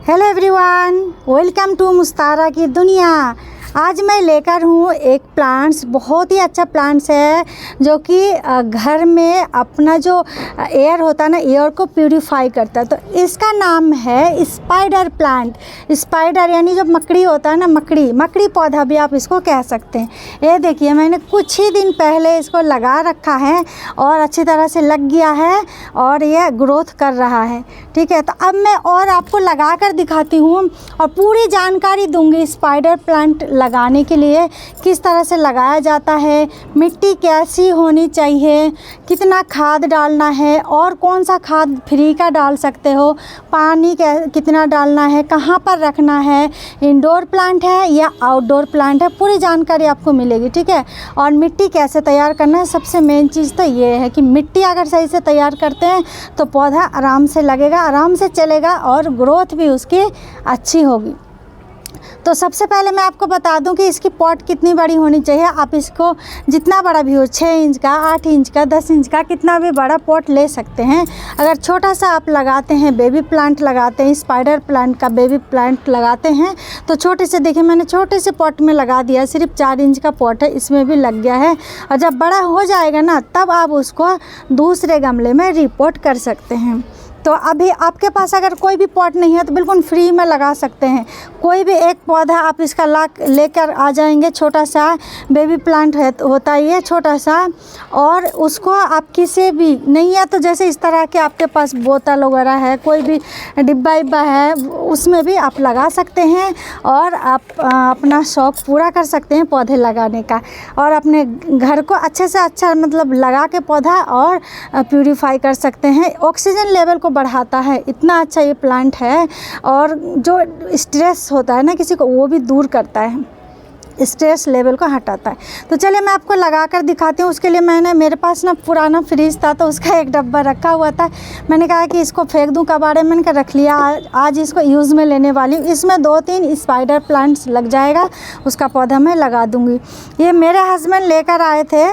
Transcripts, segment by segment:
Hello everyone, welcome to मुस्तारा की दुनिया। आज मैं लेकर हूँ एक प्लांट्स, बहुत ही अच्छा प्लांट्स है जो कि घर में अपना जो एयर होता है ना, एयर को प्यूरिफाई करता है। तो इसका नाम है स्पाइडर प्लांट। स्पाइडर यानी जो मकड़ी होता है ना, मकड़ी पौधा भी आप इसको कह सकते हैं। ये देखिए, मैंने कुछ ही दिन पहले इसको लगा रखा है और अच्छी तरह से लग गया है और ये ग्रोथ कर रहा है। ठीक है, तो अब मैं और आपको लगा कर दिखाती हूँ और पूरी जानकारी दूंगी स्पाइडर प्लांट लगाने के लिए, किस तरह से लगाया जाता है, मिट्टी कैसी होनी चाहिए, कितना खाद डालना है और कौन सा खाद फ्री का डाल सकते हो, पानी कितना डालना है, कहाँ पर रखना है, इंडोर प्लांट है या आउटडोर प्लांट है, पूरी जानकारी आपको मिलेगी। ठीक है, और मिट्टी कैसे तैयार करना है, सबसे मेन चीज़ तो ये है कि मिट्टी अगर सही से तैयार करते हैं तो पौधा आराम से लगेगा, आराम से चलेगा और ग्रोथ भी उसकी अच्छी होगी। तो सबसे पहले मैं आपको बता दूं कि इसकी पॉट कितनी बड़ी होनी चाहिए। आप इसको जितना बड़ा भी हो, 6 इंच का, 8 इंच का, 10 इंच का, कितना भी बड़ा पॉट ले सकते हैं। अगर छोटा सा आप लगाते हैं, बेबी प्लांट लगाते हैं, स्पाइडर प्लांट का बेबी प्लांट लगाते हैं, तो छोटे से, देखिए मैंने छोटे से पॉट में लगा दिया, सिर्फ 4 इंच का पॉट है, इसमें भी लग गया है। और जब बड़ा हो जाएगा ना, तब आप उसको दूसरे गमले में रिपोर्ट कर सकते हैं। तो अभी आपके पास अगर कोई भी पॉट नहीं है तो बिल्कुल फ्री में लगा सकते हैं। कोई भी एक पौधा आप इसका लेकर आ जाएंगे, छोटा सा बेबी प्लांट होता है ये छोटा सा, और उसको आप किसी भी नहीं है तो जैसे इस तरह के आपके पास बोतल वगैरह है, कोई भी डिब्बा है, उसमें भी आप लगा सकते हैं और आप अपना शौक़ पूरा कर सकते हैं पौधे लगाने का, और अपने घर को अच्छे से अच्छा मतलब लगा के पौधा और प्यूरिफाई कर सकते हैं। ऑक्सीजन लेवल को बढ़ाता है, इतना अच्छा ये प्लांट है। और जो स्ट्रेस होता है ना किसी को, वो भी दूर करता है, स्ट्रेस लेवल को हटाता है। तो चलिए मैं आपको लगा कर दिखाती हूँ। उसके लिए मेरे पास ना पुराना फ्रिज था, तो उसका एक डब्बा रखा हुआ था। मैंने कहा कि इसको फेंक दूँ कबाड़े में, मैंने कहा रख लिया, आज इसको यूज़ में लेने वाली हूँ। इसमें 2-3 स्पाइडर प्लांट्स लग जाएगा, उसका पौधा मैं लगा दूँगी। ये मेरे हस्बैंड लेकर आए थे,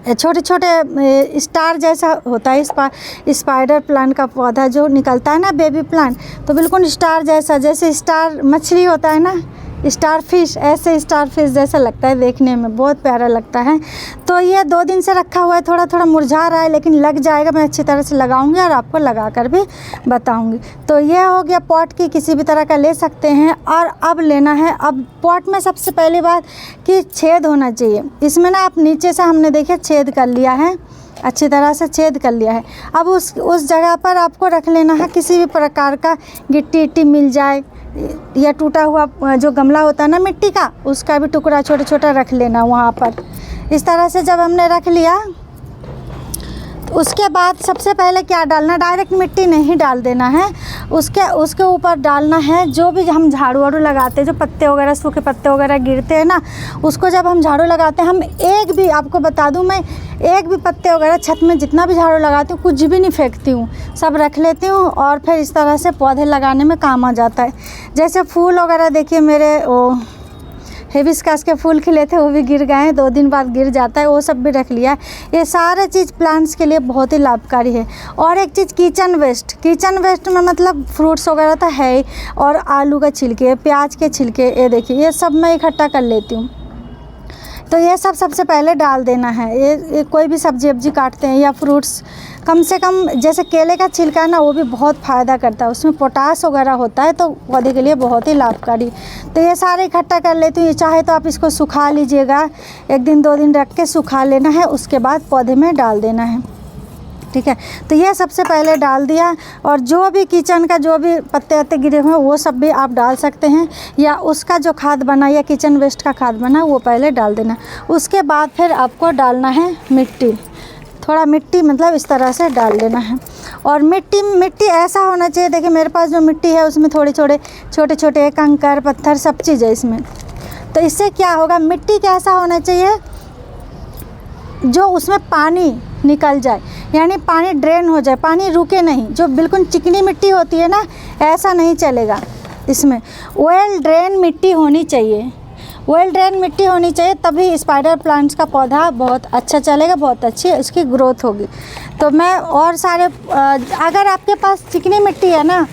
छोटे छोटे स्टार जैसा होता है स्पाइडर प्लांट का पौधा जो निकलता है ना, बेबी प्लांट, तो बिल्कुल स्टार जैसा, जैसे स्टार मछली होता है ना, स्टार फिश, ऐसे स्टार फिश जैसा लगता है देखने में, बहुत प्यारा लगता है। तो ये 2 दिन से रखा हुआ है, थोड़ा थोड़ा मुरझा रहा है, लेकिन लग जाएगा। मैं अच्छी तरह से लगाऊंगी और आपको लगा कर भी बताऊंगी। तो ये हो गया पॉट की, किसी भी तरह का ले सकते हैं। और अब लेना है, अब पॉट में सबसे पहली बात कि छेद होना चाहिए इसमें ना। आप नीचे से, हमने देखिए छेद कर लिया है, अच्छी तरह से छेद कर लिया है। अब उस जगह पर आपको रख लेना है, किसी भी प्रकार का गिट्टी मिल जाए या टूटा हुआ जो गमला होता है ना मिट्टी का, उसका भी टुकड़ा छोटा छोटा रख लेना वहाँ पर। इस तरह से जब हमने रख लिया, तो उसके बाद सबसे पहले क्या डालना, डायरेक्ट मिट्टी नहीं डाल देना है, उसके ऊपर डालना है जो भी हम झाड़ू वाड़ू लगाते हैं, जो पत्ते वगैरह, सूखे पत्ते वगैरह गिरते हैं ना, उसको जब हम झाड़ू लगाते हैं, हम एक भी, आपको बता दूं मैं, एक भी पत्ते वगैरह छत में जितना भी झाड़ू लगाती हूँ, कुछ भी नहीं फेंकती हूँ, सब रख लेती हूँ और फिर इस तरह से पौधे लगाने में काम आ जाता है। जैसे फूल वगैरह देखिए, मेरे वो हिबिस्कस के फूल खिले थे, वो भी गिर गए हैं, 2 दिन बाद गिर जाता है, वो सब भी रख लिया है। ये सारे चीज़ प्लांट्स के लिए बहुत ही लाभकारी है। और एक चीज़, किचन वेस्ट में मतलब फ्रूट्स वगैरह तो है ही, और आलू का छिलके, प्याज के छिलके, ये देखिए ये सब मैं इकट्ठा कर लेती हूँ। तो ये सब सबसे पहले डाल देना है। ये कोई भी सब्जी काटते हैं या फ्रूट्स, कम से कम जैसे केले का छिलका है ना, वो भी बहुत फ़ायदा करता है, उसमें पोटास वगैरह होता है, तो पौधे के लिए बहुत ही लाभकारी। तो ये सारे इकट्ठा कर लेती हूँ। चाहे तो आप इसको सुखा लीजिएगा, 1 दिन 2 दिन रख के सुखा लेना है, उसके बाद पौधे में डाल देना है। ठीक है, तो ये सबसे पहले डाल दिया। और जो भी किचन का जो भी पत्ते गिरे हुए हैं, वो सब भी आप डाल सकते हैं, या उसका जो खाद बना या किचन वेस्ट का खाद बना, वो पहले डाल देना। उसके बाद फिर आपको डालना है मिट्टी, थोड़ा मिट्टी मतलब इस तरह से डाल देना है। और मिट्टी ऐसा होना चाहिए, देखिए मेरे पास जो मिट्टी है उसमें छोटे छोटे कंकर पत्थर सब चीज़ है इसमें। तो इससे क्या होगा, मिट्टी कैसा होना चाहिए, जो उसमें पानी निकल जाए, यानी पानी ड्रेन हो जाए, पानी रुके नहीं। जो बिल्कुल चिकनी मिट्टी होती है ना, ऐसा नहीं चलेगा। इसमें वेल ड्रेन मिट्टी होनी चाहिए, वेल ड्रेन मिट्टी होनी चाहिए, तभी स्पाइडर प्लांट्स का पौधा बहुत अच्छा चलेगा, बहुत अच्छी उसकी ग्रोथ होगी। तो मैं और सारे, अगर आपके पास चिकनी मिट्टी है ना,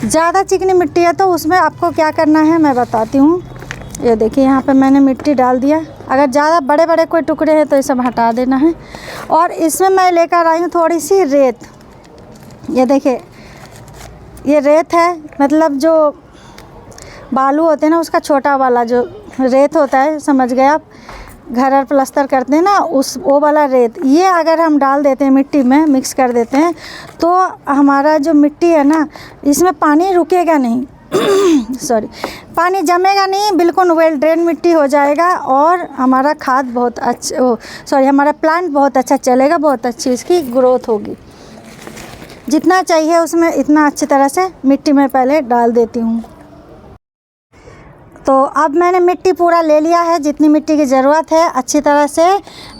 ज़्यादा चिकनी मिट्टी है तो उसमें आपको क्या करना है मैं बताती हूँ। ये देखिए यहाँ पे मैंने मिट्टी डाल दिया। अगर ज़्यादा बड़े बड़े कोई टुकड़े हैं तो ये सब हटा देना है। और इसमें मैं लेकर आई हूँ थोड़ी सी रेत। ये देखिए ये रेत है, मतलब जो बालू होते हैं ना उसका छोटा वाला जो रेत होता है, समझ गए आप, घर और प्लास्टर करते हैं ना उस वो वाला रेत। ये अगर हम डाल देते हैं मिट्टी में, मिक्स कर देते हैं तो हमारा जो मिट्टी है ना इसमें पानी रुकेगा नहीं सॉरी, पानी जमेगा नहीं, बिल्कुल वेल ड्रेन मिट्टी हो जाएगा और हमारा खाद बहुत अच्छा हमारा प्लांट बहुत अच्छा चलेगा, बहुत अच्छी इसकी ग्रोथ होगी। जितना चाहिए उसमें इतना अच्छी तरह से मिट्टी में पहले डाल देती हूँ। तो अब मैंने मिट्टी पूरा ले लिया है, जितनी मिट्टी की ज़रूरत है अच्छी तरह से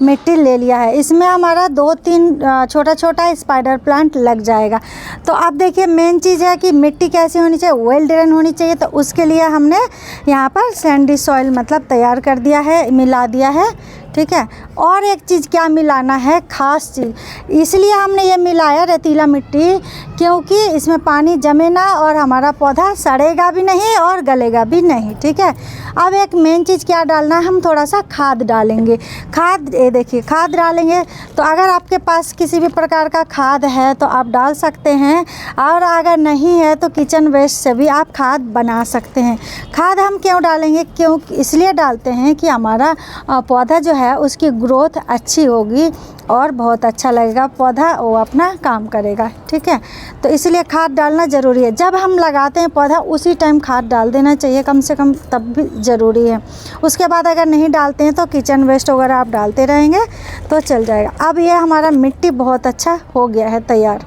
मिट्टी ले लिया है। इसमें हमारा 2-3 छोटा छोटा स्पाइडर प्लांट लग जाएगा। तो अब देखिए मेन चीज़ है कि मिट्टी कैसी होनी चाहिए, वेल ड्रेन होनी चाहिए। तो उसके लिए हमने यहाँ पर सैंडी सॉइल मतलब तैयार कर दिया है, मिला दिया है, ठीक है। और एक चीज़ क्या मिलाना है, ख़ास चीज़ इसलिए हमने ये मिलाया रेतीला मिट्टी, क्योंकि इसमें पानी जमे ना और हमारा पौधा सड़ेगा भी नहीं और गलेगा भी नहीं, ठीक है। अब एक मेन चीज़ क्या डालना है, हम थोड़ा सा खाद डालेंगे। खाद ये देखिए खाद डालेंगे तो अगर आपके पास किसी भी प्रकार का खाद है तो आप डाल सकते हैं, और अगर नहीं है तो किचन वेस्ट से भी आप खाद बना सकते हैं। खाद हम क्यों डालेंगे, क्योंकि इसलिए डालते हैं कि हमारा पौधा जो है उसकी ग्रोथ अच्छी होगी और बहुत अच्छा लगेगा पौधा, वो अपना काम करेगा, ठीक है। तो इसलिए खाद डालना ज़रूरी है। जब हम लगाते हैं पौधा उसी टाइम खाद डाल देना चाहिए कम से कम, तब भी ज़रूरी है। उसके बाद अगर नहीं डालते हैं तो किचन वेस्ट वगैरह आप डालते रहेंगे तो चल जाएगा। अब ये हमारा मिट्टी बहुत अच्छा हो गया है तैयार।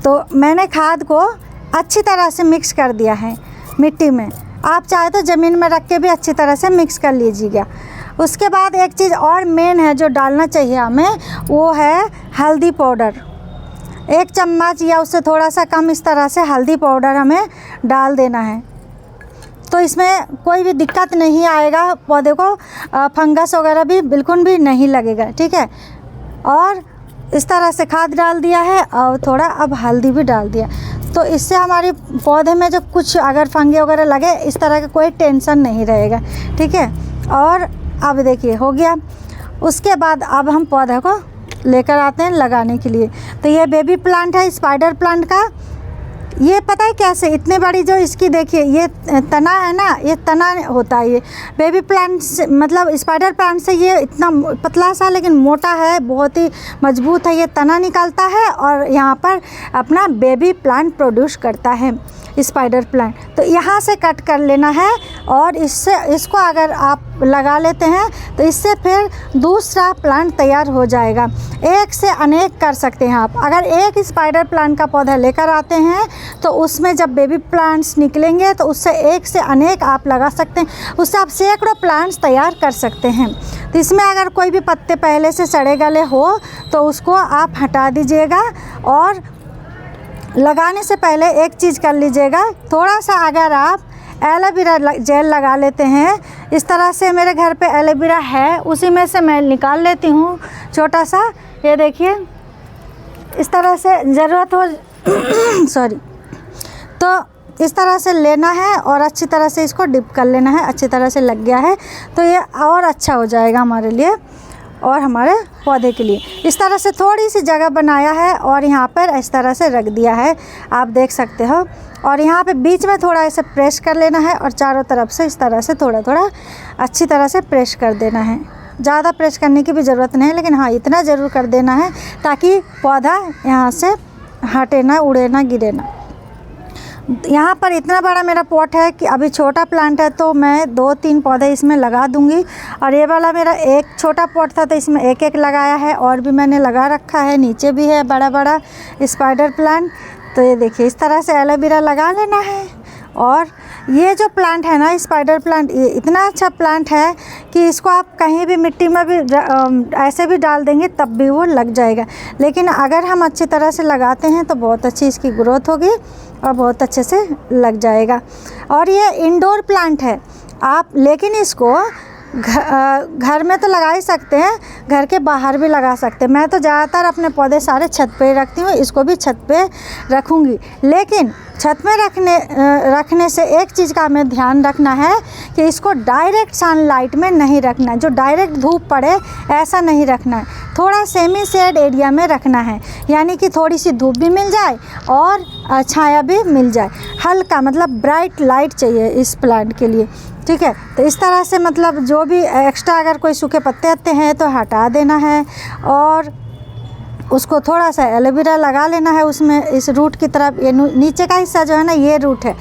तो मैंने खाद को अच्छी तरह से मिक्स कर दिया है मिट्टी में। आप चाहे तो ज़मीन में रख के भी अच्छी तरह से मिक्स कर लीजिएगा। उसके बाद एक चीज़ और मेन है जो डालना चाहिए हमें, वो है हल्दी पाउडर। 1 चम्मच या उससे थोड़ा सा कम इस तरह से हल्दी पाउडर हमें डाल देना है। तो इसमें कोई भी दिक्कत नहीं आएगा, पौधे को फंगस वगैरह भी बिल्कुल भी नहीं लगेगा, ठीक है। और इस तरह से खाद डाल दिया है और थोड़ा अब हल्दी भी डाल दिया। तो इससे हमारे पौधे में जो कुछ अगर फंगे वगैरह लगे इस तरह का कोई टेंशन नहीं रहेगा, ठीक है। और अब देखिए हो गया। उसके बाद अब हम पौधे को लेकर आते हैं लगाने के लिए। तो ये बेबी प्लांट है स्पाइडर प्लांट का। ये पता है कैसे, इतनी बड़ी जो इसकी देखिए ये तना है ना, ये तना होता है। ये बेबी प्लांट से मतलब स्पाइडर प्लांट से ये इतना पतला सा लेकिन मोटा है, बहुत ही मजबूत है। ये तना निकलता है और यहाँ पर अपना बेबी प्लांट प्रोड्यूस करता है स्पाइडर प्लांट। तो यहाँ से कट कर लेना है और इसको अगर आप लगा लेते हैं तो इससे फिर दूसरा प्लांट तैयार हो जाएगा। एक से अनेक कर सकते हैं आप। अगर एक स्पाइडर प्लांट का पौधा लेकर आते हैं तो उसमें जब बेबी प्लांट्स निकलेंगे तो उससे एक से अनेक आप लगा सकते हैं। उससे आप सैकड़ों प्लांट्स तैयार कर सकते हैं। तो इसमें अगर कोई भी पत्ते पहले से सड़े गले हो तो उसको आप हटा दीजिएगा। और लगाने से पहले एक चीज़ कर लीजिएगा, थोड़ा सा अगर आप एलोवेरा जेल लगा लेते हैं, इस तरह से मेरे घर पे एलोवेरा है, उसी में से मैं निकाल लेती हूँ छोटा सा। ये देखिए इस तरह से ज़रूरत हो सॉरी, तो इस तरह से लेना है और अच्छी तरह से इसको डिप कर लेना है। अच्छी तरह से लग गया है तो ये और अच्छा हो जाएगा हमारे लिए और हमारे पौधे के लिए। इस तरह से थोड़ी सी जगह बनाया है और यहाँ पर इस तरह से रख दिया है, आप देख सकते हो। और यहाँ पे बीच में थोड़ा ऐसे प्रेस कर लेना है और चारों तरफ से इस तरह से थोड़ा थोड़ा अच्छी तरह से प्रेस कर देना है। ज़्यादा प्रेस करने की भी ज़रूरत नहीं है, लेकिन हाँ इतना ज़रूर कर देना है ताकि पौधा यहाँ से हटे ना, उड़े ना, गिरे ना। यहाँ पर इतना बड़ा मेरा पॉट है कि अभी छोटा प्लांट है तो मैं 2-3 पौधे इसमें लगा दूँगी। और ये वाला मेरा एक छोटा पॉट था तो इसमें एक लगाया है, और भी मैंने लगा रखा है, नीचे भी है बड़ा बड़ा स्पाइडर प्लांट। तो ये देखिए इस तरह से एलोवेरा लगा लेना है। और ये जो प्लांट है ना स्पाइडर प्लांट, ये इतना अच्छा प्लांट है कि इसको आप कहीं भी मिट्टी में भी ऐसे भी डाल देंगे तब भी वो लग जाएगा। लेकिन अगर हम अच्छी तरह से लगाते हैं तो बहुत अच्छी इसकी ग्रोथ होगी और बहुत अच्छे से लग जाएगा। और ये इंडोर प्लांट है आप, लेकिन इसको घर में तो लगा ही सकते हैं, घर के बाहर भी लगा सकते हैं। मैं तो ज़्यादातर अपने पौधे सारे छत पे ही रखती हूँ, इसको भी छत पे रखूँगी। लेकिन छत में रखने से एक चीज़ का हमें ध्यान रखना है कि इसको डायरेक्ट सनलाइट में नहीं रखना है, जो डायरेक्ट धूप पड़े ऐसा नहीं रखना है, थोड़ा सेमी शेड एरिया में रखना है, यानी कि थोड़ी सी धूप भी मिल जाए और छाया भी मिल जाए। हल्का मतलब ब्राइट लाइट चाहिए इस प्लांट के लिए, ठीक है। तो इस तरह से मतलब जो भी एक्स्ट्रा अगर कोई सूखे पत्ते आते हैं तो हटा देना है, और उसको थोड़ा सा एलोवेरा लगा लेना है उसमें, इस रूट की तरफ। ये नीचे का हिस्सा जो है ना, ये रूट है,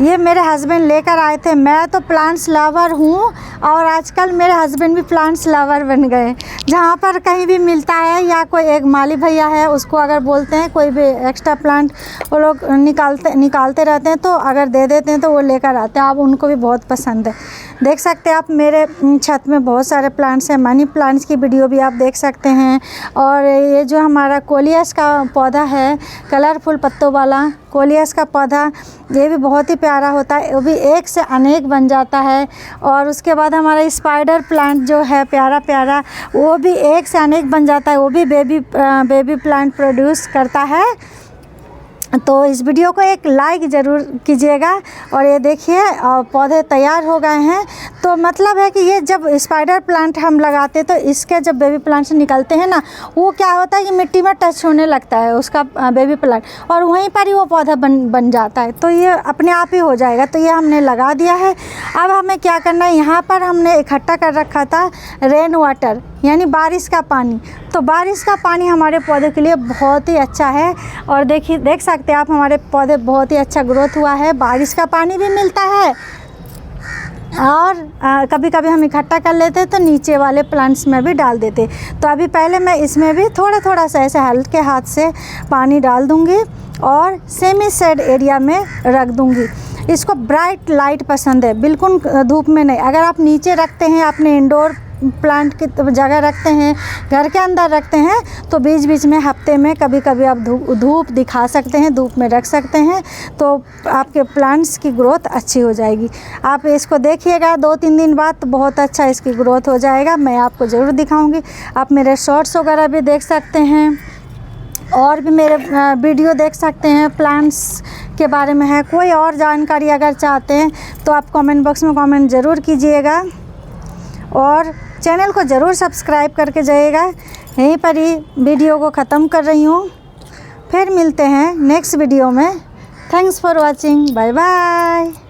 ये मेरे हस्बैंड लेकर आए थे। मैं तो प्लांट्स लवर हूँ और आजकल मेरे हस्बैंड भी प्लांट्स लवर बन गए। जहाँ पर कहीं भी मिलता है या कोई एक माली भैया है उसको अगर बोलते हैं कोई भी एक्स्ट्रा प्लांट, वो लोग निकालते रहते हैं, तो अगर दे देते हैं तो वो लेकर आते हैं। अब उनको भी बहुत पसंद है। देख सकते हैं आप मेरे छत में बहुत सारे प्लांट्स हैं। मनी प्लांट्स की वीडियो भी आप देख सकते हैं। और ये जो हमारा कोलियस का पौधा है, कलरफुल पत्तों वाला कोलियस का पौधा, ये भी बहुत ही प्यारा होता है, वो भी एक से अनेक बन जाता है। और उसके बाद हमारा स्पाइडर प्लांट जो है प्यारा प्यारा, वो भी एक से अनेक बन जाता है, वो भी बेबी प्लांट प्रोड्यूस करता है। तो इस वीडियो को एक लाइक ज़रूर कीजिएगा। और ये देखिए पौधे तैयार हो गए हैं। तो मतलब है कि ये जब स्पाइडर प्लांट हम लगाते तो इसके जब बेबी प्लांट्स निकलते हैं ना, वो क्या होता है कि मिट्टी में टच होने लगता है उसका बेबी प्लांट, और वहीं पर ही वो पौधा बन जाता है। तो ये अपने आप ही हो जाएगा। तो ये हमने लगा दिया है। अब हमें क्या करना है, यहाँ पर हमने इकट्ठा कर रखा था रेन वाटर, यानी बारिश का पानी। तो बारिश का पानी हमारे पौधे के लिए बहुत ही अच्छा है। और देख सकते हैं आप, हमारे पौधे बहुत ही अच्छा ग्रोथ हुआ है। बारिश का पानी भी मिलता है, और कभी कभी हम इकट्ठा कर लेते हैं तो नीचे वाले प्लांट्स में भी डाल देते। तो अभी पहले मैं इसमें भी थोड़ा सा ऐसे हल्के हाथ से पानी डाल दूँगी और सेमी शेड एरिया में रख दूँगी। इसको ब्राइट लाइट पसंद है, बिल्कुल धूप में नहीं। अगर आप नीचे रखते हैं, अपने इंडोर प्लांट की जगह रखते हैं, घर के अंदर रखते हैं, तो बीच बीच में हफ्ते में कभी कभी आप धूप दिखा सकते हैं, धूप में रख सकते हैं, तो आपके प्लांट्स की ग्रोथ अच्छी हो जाएगी। आप इसको देखिएगा 2-3 दिन बाद तो बहुत अच्छा इसकी ग्रोथ हो जाएगा। मैं आपको ज़रूर दिखाऊंगी। आप मेरे शॉर्ट्स वगैरह भी देख सकते हैं, और भी मेरे वीडियो देख सकते हैं प्लांट्स के बारे में है। कोई और जानकारी अगर चाहते हैं तो आप कमेंट बॉक्स में कमेंट ज़रूर कीजिएगा, और चैनल को ज़रूर सब्सक्राइब करके जाइएगा। यहीं पर ही वीडियो को ख़त्म कर रही हूँ, फिर मिलते हैं नेक्स्ट वीडियो में। Thanks for watching, bye bye.